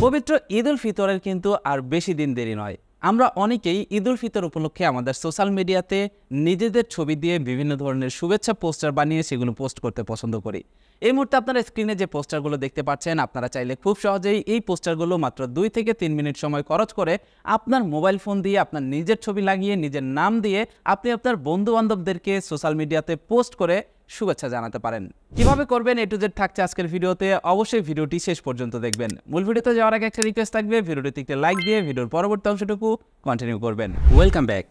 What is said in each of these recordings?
পবিত্র ঈদ উল ফিতরের কিন্তু আর বেশি দিন দেরি নয়। আমরা অনেকেই ঈদ উল ফিতর উপলক্ষে আমাদের সোশ্যাল মিডিয়াতে নিজেদের ছবি দিয়ে বিভিন্ন ধরনের শুভেচ্ছা পোস্টার বানিয়ে সেগুলো পোস্ট করতে পছন্দ করি। এই মুহূর্তে আপনারা স্ক্রিনে যে পোস্টারগুলো দেখতে পাচ্ছেন, আপনারা চাইলে খুব সহজেই এই পোস্টারগুলো মাত্র 2 থেকে 3 মিনিট সময় খরচ করে আপনার মোবাইল ফোন দিয়ে আপনার নিজের ছবি লাগিয়ে নিজের নাম দিয়ে আপনি আপনার বন্ধু-বান্ধবদেরকে সোশ্যাল মিডিয়াতে পোস্ট করে শুভেচ্ছা জানাতে পারেন। কিভাবে করবেন A to Z থাকছে আজকের ভিডিওতে, অবশ্যই ভিডিওটি শেষ পর্যন্ত দেখবেন। মূল ভিডিওতে যাওয়ার আগে একটা রিকোয়েস্ট থাকবে, ভিডিওটিতে একটা লাইক দিয়ে ভিডিওর পরবর্তী অংশটুকু কন্টিনিউ করবেন। Welcome back.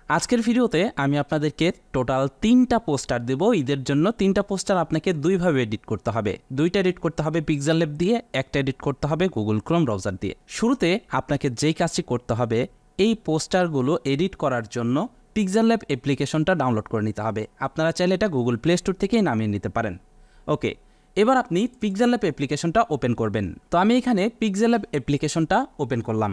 আজকের ভিডিওতে আমি আপনাদেরকে টোটাল 3টা পোস্টার দেব ঈদের জন্য। 3টা পোস্টার আপনাকে দুইভাবে এডিট করতে হবে। 2টা এডিট করতে হবে পিক্সেল ল্যাব দিয়ে, একটা এডিট করতে হবে গুগল ক্রোম ব্রাউজার দিয়ে। শুরুতে আপনাকে যেই কাজটি করতে হবে, এই পোস্টারগুলো এডিট করার জন্য পিক্সেল ল্যাব অ্যাপ্লিকেশনটা ডাউনলোড করে নিতে হবে। আপনারা চাইলে এটা গুগল প্লে স্টোর থেকেই নামিয়ে নিতে পারেন। ওকে, এবার আপনি পিক্সেল ল্যাব অ্যাপ্লিকেশনটা ওপেন করবেন। তো আমি এখানে পিক্সেল ল্যাব অ্যাপ্লিকেশনটা ওপেন করলাম।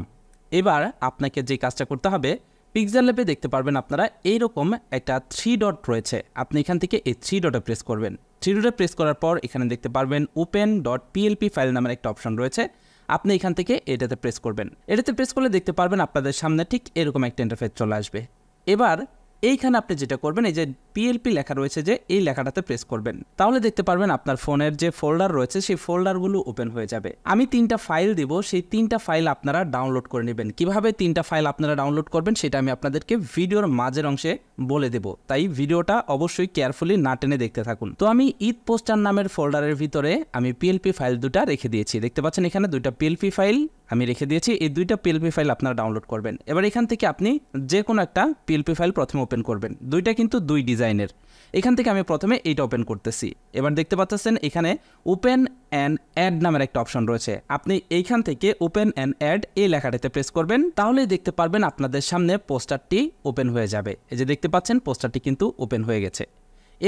এবার আপনাকে যে কাজটা করতে হবে, পিক্সেল ল্যাবে দেখতে পারবেন আপনারা এইরকম একটা 3 ডট রয়েছে। আপনি এখান থেকে এই 3 ডটে প্রেস করবেন। 3 ডটে প্রেস করার পর এখানে দেখতে পারবেন open.plp ফাইল নামের একটা অপশন রয়েছে। আপনি এখান থেকে এটাতে প্রেস করবেন। এটাতে প্রেস করলে দেখতে পারবেন আপনাদের সামনে ঠিক এরকম একটা ইন্টারফেস চলে আসবে। এবার এইখানে আপনি যেটা করবেন, এই যে PLP লেখা রয়েছে যে এই লেখাটাতে প্রেস করবেন। তাহলে দেখতে পারবেন আপনার ফোনের যে ফোল্ডার রয়েছে সেই ফোল্ডারগুলো ওপেন হয়ে যাবে। আমি 3টা ফাইল দিব, সেই 3টা ফাইল আপনারা ডাউনলোড করে নেবেন। কিভাবে 3টা ফাইল আপনারা ডাউনলোড করবেন সেটা আমি আপনাদেরকে ভিডিওর মাঝের অংশে বলে দেব, তাই ভিডিওটা অবশ্যই কেয়ারফুলি না টেনে দেখতে থাকুন। তো আমি ঈদ পোস্টার নামের ফোল্ডারের ভিতরে আমি PLP ফাইল 2টা রেখে দিয়েছি। দেখতে পাচ্ছেন এখানে 2টা PLP ফাইল আমি রেখে দিয়েছি। এই 2টা PLP ফাইল আপনারা ডাউনলোড করবেন। এবার এখান থেকে আপনি যে কোনো একটা PLP ফাইল প্রথমে ওপেন করবেন। 2টা কিন্তু 2 ডিজাইনের। এখান থেকে আমি প্রথমে এইটা ওপেন করতেছি। এবার দেখতে পাচ্ছেন এখানে ওপেন অ্যান্ড অ্যাড নামের একটা অপশন রয়েছে। আপনি এইখান থেকে ওপেন অ্যান্ড অ্যাড এই লেখাটাতে প্রেস করবেন। তাহলেই দেখতে পারবেন আপনাদের সামনে পোস্টারটি ওপেন হয়ে যাবে। এই যে দেখতে পাচ্ছেন পোস্টারটি কিন্তু ওপেন হয়ে গেছে।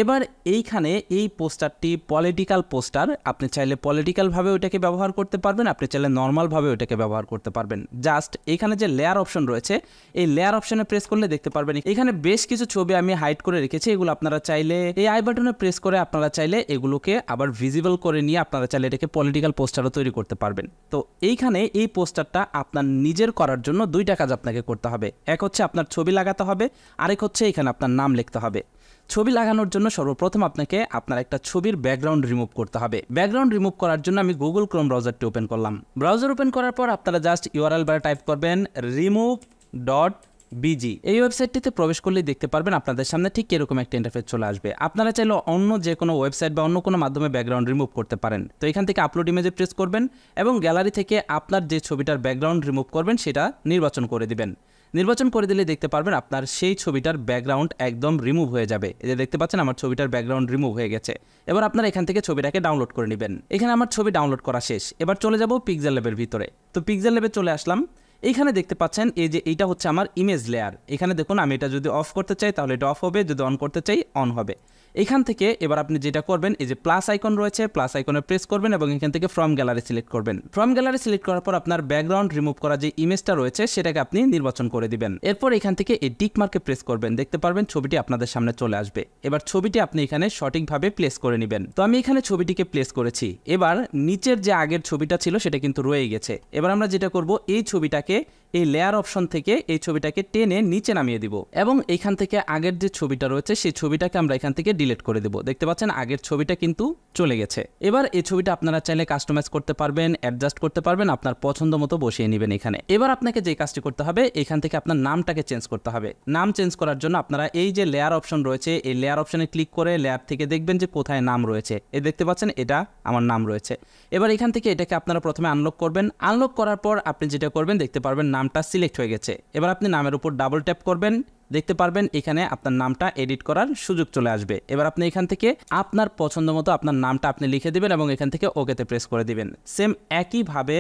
এবার এইখানে এই পোস্টারটি পলিটিক্যাল পোস্টার। আপনি চাইলে পলিটিক্যালভাবে ওইটাকে ব্যবহার করতে পারবেন, আপনি চাইলে নর্মালভাবে ওইটাকে ব্যবহার করতে পারবেন। জাস্ট এখানে যে লেয়ার অপশন রয়েছে, এই লেয়ার অপশনে প্রেস করলে দেখতে পারবেন এখানে বেশ কিছু ছবি আমি হাইড করে রেখেছি। এগুলো আপনারা চাইলে এই আই বাটনে প্রেস করে আপনারা চাইলে এগুলোকে আবার ভিজিবল করে নিয়ে আপনারা চাইলে এটাকে পলিটিক্যাল পোস্টারও তৈরি করতে পারবেন। তো এইখানে এই পোস্টারটা আপনার নিজের করার জন্য 2টা কাজ আপনাকে করতে হবে। এক হচ্ছে আপনার ছবি লাগাতে হবে, আরেক হচ্ছে এখানে আপনার নাম লিখতে হবে। ছবি লাগানোর জন্য সর্বপ্রথম আপনাকে আপনার একটা ছবির ব্যাকগ্রাউন্ড রিমুভ করতে হবে। ব্যাকগ্রাউন্ড রিমুভ করার জন্য আমি গুগল ক্রোম ব্রাউজারটি ওপেন করলাম। ব্রাউজার ওপেন করার পর আপনারা জাস্ট URL বারে টাইপ করবেন remove.bg। এই ওয়েবসাইটটিতে প্রবেশ করলেই দেখতে পারবেন আপনাদের সামনে ঠিক এরকম একটা ইন্টারফেস চলে আসবে। আপনারা চাইলে অন্য যে কোনো ওয়েবসাইট বা অন্য কোনো মাধ্যমে ব্যাকগ্রাউন্ড রিমুভ করতে পারেন। তো এখান থেকে আপলোড ইমেজে প্রেস করবেন এবং গ্যালারি থেকে আপনার যে ছবিটার ব্যাকগ্রাউন্ড রিমুভ করবেন সেটা নির্বাচন করে দিবেন। নির্বাচন করে দিলে দেখতে পারবেন আপনার সেই ছবিটার ব্যাকগ্রাউন্ড একদম রিমুভ হয়ে যাবে। এই যে দেখতে পাচ্ছেন আমার ছবিটার ব্যাকগ্রাউন্ড রিমুভ হয়ে গেছে। এবার আপনারা এখান থেকে ছবিটাকে ডাউনলোড করে নেবেন। এখানে আমার ছবি ডাউনলোড করা শেষ। এবার চলে যাব পিক্সেল ল্যাবের ভিতরে। তো পিক্সেল ল্যাবে চলে আসলাম। এইখানে দেখতে পাচ্ছেন এই যে এইটা হচ্ছে আমার ইমেজ লেয়ার। এখানে দেখুন আমি এটা যদি অফ করতে চাই তাহলে এটা অফ হবে, যদি অন করতে চাই অন হবে। এখান থেকে এবার আপনি যেটা করবেন, এই যে প্লাস আইকন রয়েছে, প্লাস আইকনে প্রেস করবেন এবং এখান থেকে ফ্রম গ্যালারি সিলেক্ট করবেন। ফ্রম গ্যালারি সিলেক্ট করার পর আপনার ব্যাকগ্রাউন্ড রিমুভ করা যে ইমেজটা রয়েছে সেটাকে আপনি নির্বাচন করে দিবেন। এরপর এখান থেকে এই টিক মার্কে প্রেস করবেন। দেখতে পারবেন ছবিটি আপনাদের সামনে চলে আসবে। এবার ছবিটি আপনি এখানে সঠিকভাবে প্লেস করে নেবেন। তো আমি এখানে ছবিটিকে প্লেস করেছি। এবার নিচের যে আগের ছবিটা ছিল সেটা কিন্তু রয়ে গেছে। এবার আমরা যেটা করব, এই ছবিটাকে এই লেয়ার অপশন থেকে এই ছবিটাকে টেনে নিচে নামিয়ে দিব এবং এখান থেকে আগের যে ছবিটা রয়েছে সেই ছবিটাকে আমরা এখান থেকে ডিলিট করে দেব। দেখতে পাচ্ছেন আগের ছবিটা কিন্তু চলে গেছে। এবার এই ছবিটা আপনারা চাইলে কাস্টমাইজ করতে পারবেন, অ্যাডজাস্ট করতে পারবেন, আপনার পছন্দ মতো বসিয়ে নেবেন এখানে। এবার আপনাকে যে কাজটি করতে হবে, এখান থেকে আপনার নামটাকে চেঞ্জ করতে হবে। নাম চেঞ্জ করার জন্য আপনারা এই যে লেয়ার অপশন রয়েছে, এই লেয়ার অপশনে ক্লিক করে লেয়ার থেকে দেখবেন যে কোথায় নাম রয়েছে। এই দেখতে পাচ্ছেন এটা আমার নাম রয়েছে। এবার এখান থেকে এটাকে আপনারা প্রথমে আনলক করবেন। আনলক করার পর আপনি যেটা করবেন, দেখতে পারবেন নামটা সিলেক্ট হয়ে গেছে। এবার আপনি নামের উপর ডাবল ট্যাপ করবেন। দেখতে পারবেন এখানে আপনার নামটা এডিট করার সুযোগ চলে আসবে। এবার আপনি এখান থেকে আপনার পছন্দ মতো আপনার নামটা আপনি লিখে দিবেন এবং এখান থেকে ওকেতে প্রেস করে দিবেন। সেম একইভাবে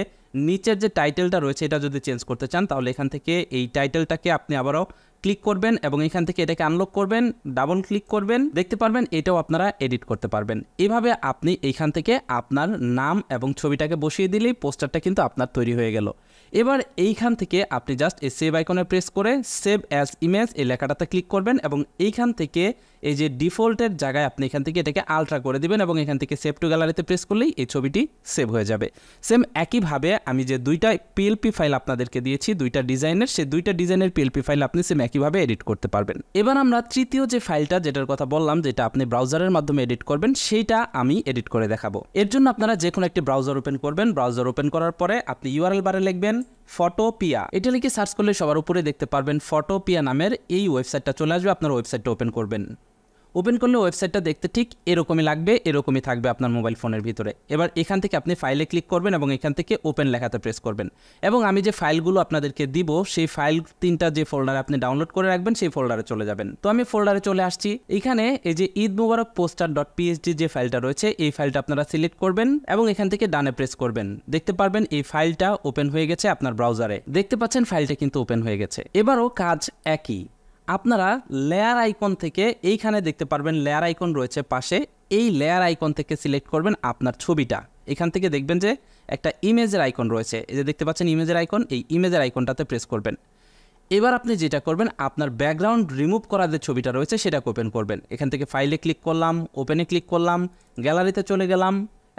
নিচের যে টাইটেলটা রয়েছে এটা যদি চেঞ্জ করতে চান তাহলে এখান থেকে এই টাইটেলটাকে আপনি আবারও ক্লিক করবেন এবং এখান থেকে এটাকে আনলক করবেন, ডাবল ক্লিক করবেন। দেখতে পারবেন এটাও আপনারা এডিট করতে পারবেন। এভাবে আপনি এইখান থেকে আপনার নাম এবং ছবিটাকে বসিয়ে দিলেই পোস্টারটা কিন্তু আপনার তৈরি হয়ে গেল। এবার এইখান থেকে আপনি জাস্ট এই সেভ আইকনে প্রেস করে সেভ অ্যাজ ইমেজ এই লেখাটাতে ক্লিক করবেন এবং এইখান থেকে এই যে ডিফল্টের জায়গায় আপনি এখান থেকে এটাকে আলট্রা করে দিবেন এবং এখান থেকে সেভ টু গ্যালারিতে প্রেস করলেই এই ছবিটি সেভ হয়ে যাবে। সেম একইভাবে আমি যে দুইটা পিএলপি ফাইল আপনাদেরকে দিয়েছি দুইটা ডিজাইনের, সেই দুইটা ডিজাইনের পিএলপি ফাইল আপনি সেম একইভাবে এডিট করতে পারবেন। এবার আমরা তৃতীয় যে ফাইলটা যেটার কথা বললাম, যেটা আপনি ব্রাউজারের মাধ্যমে এডিট করবেন, সেইটা আমি এডিট করে দেখাবো। এর জন্য আপনারা যে কোনো একটি ব্রাউজার ওপেন করবেন। ব্রাউজার ওপেন করার পরে আপনি ইউআরএল বারে লিখবেন ফটোপিয়া। এটা লিখে সার্চ করলে সবার উপরে দেখতে পারবেন ফটোপিয়া নামের এই ওয়েবসাইটটা চলে আসবে। আপনার ওয়েবসাইটটা ওপেন করবেন। ওপেন করলে ওয়েবসাইটটা দেখতে ঠিক এরকমই লাগবে, এরকমই থাকবে আপনার মোবাইল ফোনের ভিতরে। এবার এখান থেকে আপনি ফাইলে ক্লিক করবেন এবং এখান থেকে ওপেন লেখাতে প্রেস করবেন এবং আমি যে ফাইলগুলো আপনাদেরকে দিব সেই ফাইল তিনটা যে ফোল্ডারে আপনি ডাউনলোড করে রাখবেন সেই ফোল্ডারে চলে যাবেন। তো আমি ফোল্ডারে চলে আসছি। এখানে এই যে ঈদ মুবারক পোস্টার .psd যে ফাইলটা রয়েছে এই ফাইলটা আপনারা সিলেক্ট করবেন এবং এখান থেকে ডানে প্রেস করবেন। দেখতে পারবেন এই ফাইলটা ওপেন হয়ে গেছে আপনার ব্রাউজারে। দেখতে পাচ্ছেন ফাইলটা কিন্তু ওপেন হয়ে গেছে। এবারও কাজ একই। আপনারা লেয়ার আইকন থেকে এইখানে দেখতে পারবেন লেয়ার আইকন রয়েছে পাশে, এই লেয়ার আইকন থেকে সিলেক্ট করবেন আপনার ছবিটা। এখান থেকে দেখবেন যে একটা ইমেজের আইকন রয়েছে, এই যে দেখতে পাচ্ছেন ইমেজের আইকন, এই ইমেজের আইকনটাতে প্রেস করবেন। এবার আপনি যেটা করবেন আপনার ব্যাকগ্রাউন্ড রিমুভ করা যে ছবিটা রয়েছে সেটাকে ওপেন করবেন। এখান থেকে ফাইলে ক্লিক করলাম, ওপেনে ক্লিক করলাম, গ্যালারিতে চলে গেলাম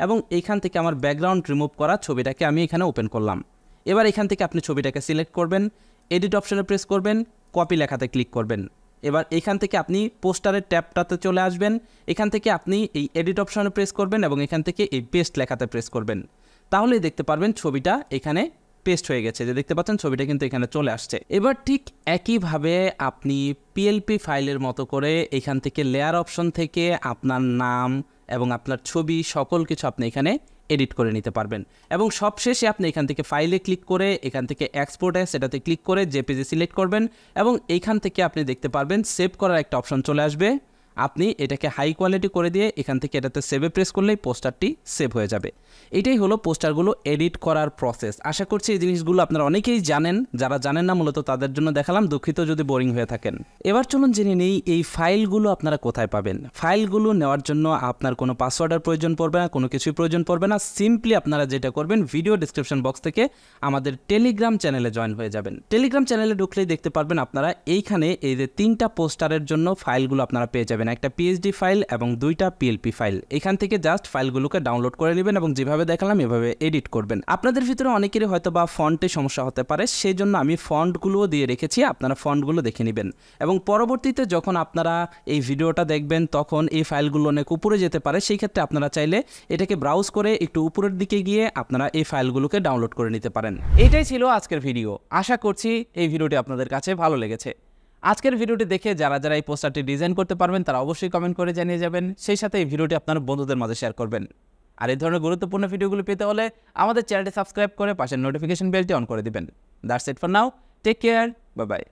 এবং এইখান থেকে আমার ব্যাকগ্রাউন্ড রিমুভ করা ছবিটাকে আমি এখানে ওপেন করলাম। এবার এখান থেকে আপনি ছবিটাকে সিলেক্ট করবেন, এডিট অপশনে প্রেস করবেন, কপি লেখাতে ক্লিক করবেন। এবার এখান থেকে আপনি পোস্টারের ট্যাবটাতে চলে আসবেন। এখান থেকে আপনি এই এডিট অপশনে প্রেস করবেন এবং এখান থেকে এই পেস্ট লেখাতে প্রেস করবেন। তাহলেই দেখতে পারবেন ছবিটা এখানে পেস্ট হয়ে গেছে। যে দেখতে পাচ্ছেন ছবিটা কিন্তু এখানে চলে আসছে। এবার ঠিক একইভাবে আপনি পিএলপি ফাইলের মতো করে এখান থেকে লেয়ার অপশন থেকে আপনার নাম এবং আপনার ছবি সকল কিছু আপনি এখানে এডিট করে নিতে পারবেন। এবং সবশেষে আপনি এখান থেকে ফাইলে ক্লিক করে এখান থেকে এক্সপোর্ট অ্যাজ এটাতে ক্লিক করে জেপিজি সিলেক্ট করবেন এবং এইখান থেকে আপনি দেখতে পারবেন সেভ করার একটা অপশন চলে আসবে। আপনি এটাকে হাই কোয়ালিটি করে দিয়ে এখান থেকে এটাতে সেভে প্রেস করলেই পোস্টারটি সেভ হয়ে যাবে। এটাই হলো পোস্টারগুলো এডিট করার প্রসেস। আশা করছি এই জিনিসগুলো আপনারা অনেকেই জানেন, যারা জানেন না মূলত তাদের জন্য দেখালাম, দুঃখিত যদি বোরিং হয়ে থাকেন। এবার চলুন জেনে নেই এই ফাইলগুলো আপনারা কোথায় পাবেন। ফাইলগুলো নেওয়ার জন্য আপনার কোনো পাসওয়ার্ডের প্রয়োজন পড়বে না, কোনো কিছুই প্রয়োজন পড়বে না। সিম্পলি আপনারা যেটা করবেন ভিডিও ডিসক্রিপশন বক্স থেকে আমাদের টেলিগ্রাম চ্যানেলে জয়েন হয়ে যাবেন। টেলিগ্রাম চ্যানেলে ঢুকলেই দেখতে পারবেন আপনারা এইখানে এই যে 3টা পোস্টারের জন্য ফাইলগুলো আপনারা পেয়ে যাবেন, একটা পিএইচডি ফাইল এবং 2টা পিএলপি ফাইল। এখান থেকে জাস্ট ফাইলগুলোকে ডাউনলোড করে নেবেন এবং যেভাবে দেখালাম এভাবে এডিট করবেন। আপনাদের ভিতরে অনেকেরই হয়তো বা ফন্টে সমস্যা হতে পারে, সেই জন্য আমি ফন্টগুলোও দিয়ে রেখেছি, আপনারা ফন্টগুলো দেখে নেবেন এবং পরবর্তীতে যখন আপনারা এই ভিডিওটা দেখবেন তখন এই ফাইলগুলো অনেক উপরে যেতে পারে। সেই ক্ষেত্রে আপনারা চাইলে এটাকে ব্রাউজ করে একটু উপরের দিকে গিয়ে আপনারা এই ফাইলগুলোকে ডাউনলোড করে নিতে পারেন। এটাই ছিল আজকের ভিডিও। আশা করছি এই ভিডিওটি আপনাদের কাছে ভালো লেগেছে। আজকের ভিডিওটি দেখে যারা যারা এই পোস্টারটি ডিজাইন করতে পারবেন তারা অবশ্যই কমেন্ট করে জানিয়ে যাবেন। সেই সাথে এই ভিডিওটি আপনার বন্ধুদের মাঝে শেয়ার করবেন। আর এই ধরনের গুরুত্বপূর্ণ ভিডিওগুলো পেতে হলে আমাদের চ্যানেলটি সাবস্ক্রাইব করে পাশের নোটিফিকেশন বেলটি অন করে দিবেন। That's it for now, take care, bye by.